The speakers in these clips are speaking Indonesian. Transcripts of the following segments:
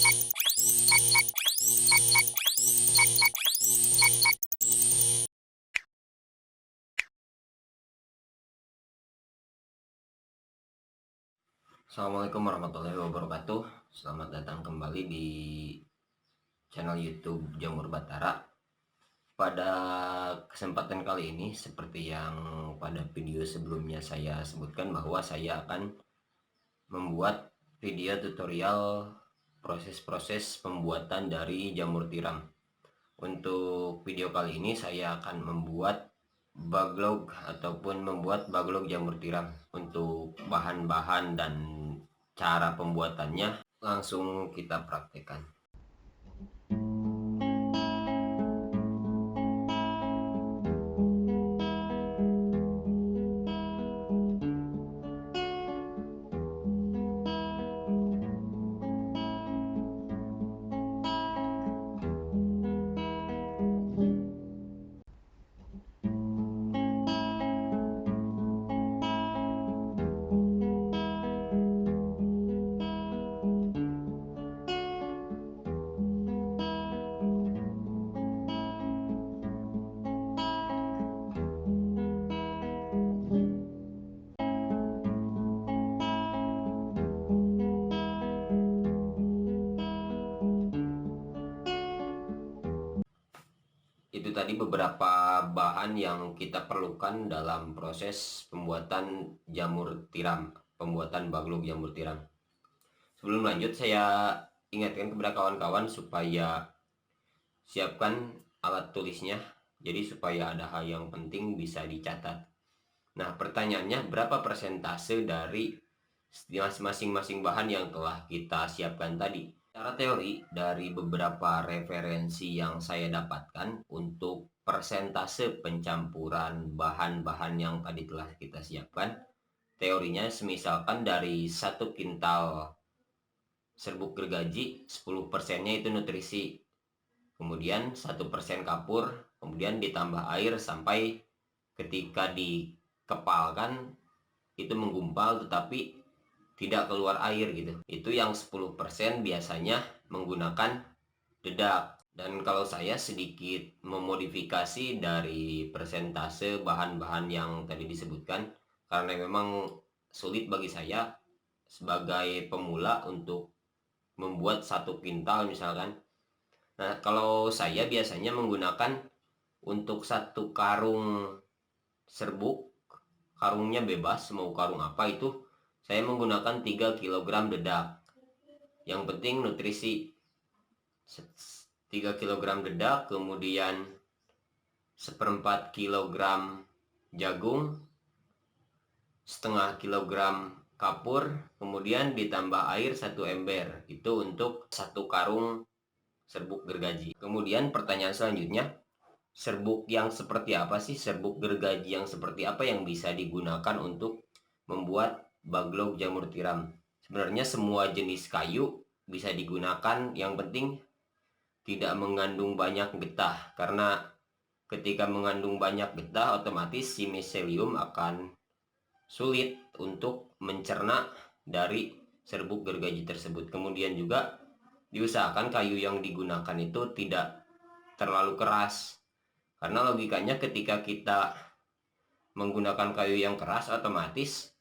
Assalamualaikum warahmatullahi wabarakatuh. Selamat datang kembali di channel YouTube Jamur Batara. Pada kesempatan kali ini, seperti yang pada video sebelumnya saya sebutkan, bahwa saya akan membuat video tutorial proses-proses pembuatan dari jamur tiram. Untuk video kali ini saya akan membuat baglog ataupun membuat baglog jamur tiram. Untuk bahan-bahan dan cara pembuatannya langsung kita praktekkan. Itu tadi beberapa bahan yang kita perlukan dalam proses pembuatan jamur tiram, pembuatan baglog jamur tiram. Sebelum lanjut, saya ingatkan kepada kawan-kawan supaya siapkan alat tulisnya, jadi supaya ada hal yang penting bisa dicatat. Nah, pertanyaannya, berapa persentase dari masing-masing bahan yang telah kita siapkan tadi? Secara teori, dari beberapa referensi yang saya dapatkan untuk persentase pencampuran bahan-bahan yang tadi telah kita siapkan, teorinya semisalkan dari 1 kintal serbuk gergaji, 10%-nya itu nutrisi, kemudian 1% kapur, kemudian ditambah air sampai ketika dikepalkan itu menggumpal tetapi tidak keluar air gitu. Itu yang 10% biasanya menggunakan dedak. Dan kalau saya sedikit memodifikasi dari persentase bahan-bahan yang tadi disebutkan, karena memang sulit bagi saya sebagai pemula untuk membuat 1 kintal misalkan. Nah, kalau saya biasanya menggunakan untuk 1 karung serbuk, karungnya bebas mau karung apa itu, saya menggunakan 3 kg dedak. Yang penting nutrisi. 3 kg dedak, kemudian 1/4 kg jagung, setengah kilogram kapur, kemudian ditambah air 1 ember. Itu untuk 1 karung serbuk gergaji. Kemudian pertanyaan selanjutnya, serbuk yang seperti apa sih? Serbuk gergaji yang seperti apa yang bisa digunakan untuk membuat baglog jamur tiram? Sebenarnya semua jenis kayu bisa digunakan, yang penting tidak mengandung banyak getah, karena ketika mengandung banyak getah otomatis si miselium akan sulit untuk mencerna dari serbuk gergaji tersebut. Kemudian juga diusahakan kayu yang digunakan itu tidak terlalu keras, karena logikanya ketika kita menggunakan kayu yang keras otomatis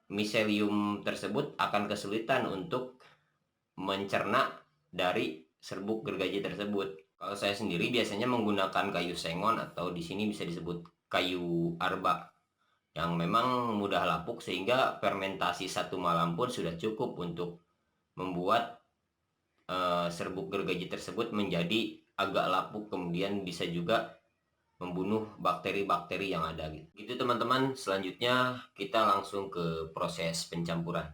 miselium tersebut akan kesulitan untuk mencerna dari serbuk gergaji tersebut. Kalau saya sendiri biasanya menggunakan kayu sengon atau di sini bisa disebut kayu arba, yang memang mudah lapuk sehingga fermentasi 1 malam pun sudah cukup untuk membuat serbuk gergaji tersebut menjadi agak lapuk, kemudian bisa juga membunuh bakteri-bakteri yang ada gitu teman-teman. Selanjutnya kita langsung ke proses pencampuran.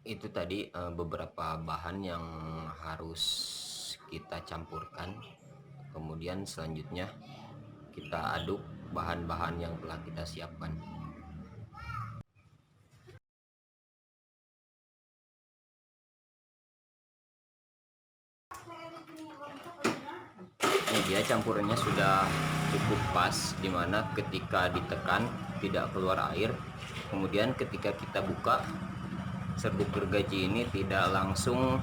Itu tadi beberapa bahan yang harus kita campurkan, kemudian selanjutnya kita aduk bahan-bahan yang telah kita siapkan. Ini dia campurannya sudah cukup pas, dimana ketika ditekan tidak keluar air. Kemudian ketika kita buka, serbuk gergaji ini tidak langsung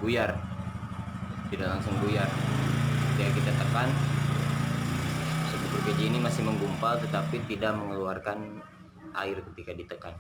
buyar, Ketika kita tekan, serbuk gergaji ini masih menggumpal tetapi tidak mengeluarkan air ketika ditekan.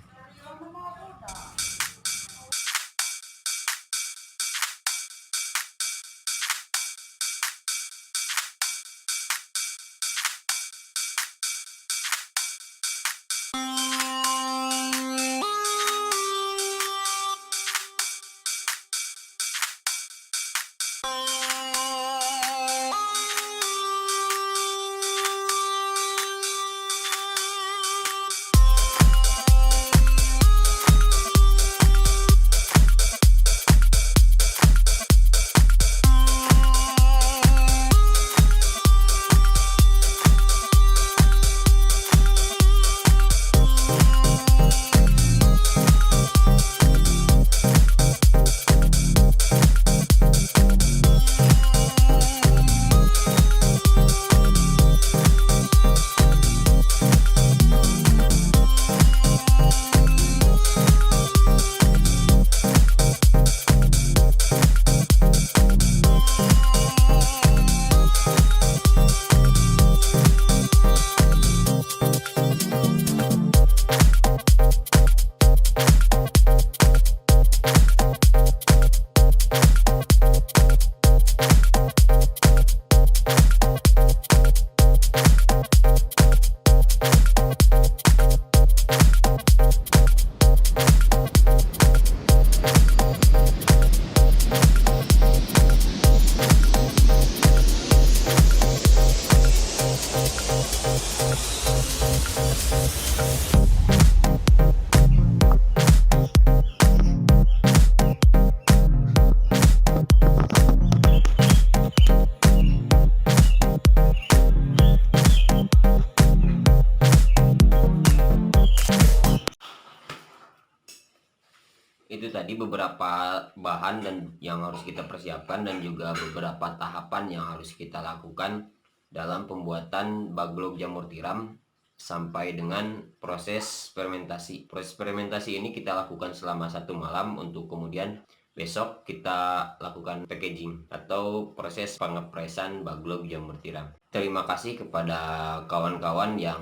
tadi beberapa bahan dan yang harus kita persiapkan dan juga beberapa tahapan yang harus kita lakukan dalam pembuatan baglok jamur tiram sampai dengan proses fermentasi. Proses fermentasi ini kita lakukan selama 1 malam untuk kemudian besok kita lakukan packaging atau proses pengepresan baglok jamur tiram. Terima kasih kepada kawan-kawan yang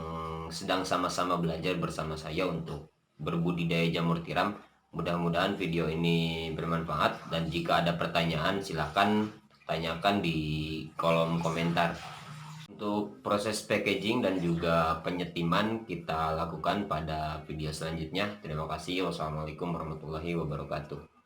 sedang sama-sama belajar bersama saya untuk berbudidaya jamur tiram. Mudah-mudahan video ini bermanfaat, dan jika ada pertanyaan silakan tanyakan di kolom komentar. Untuk proses packaging dan juga penyetiman kita lakukan pada video selanjutnya. Terima kasih. Wassalamualaikum warahmatullahi wabarakatuh.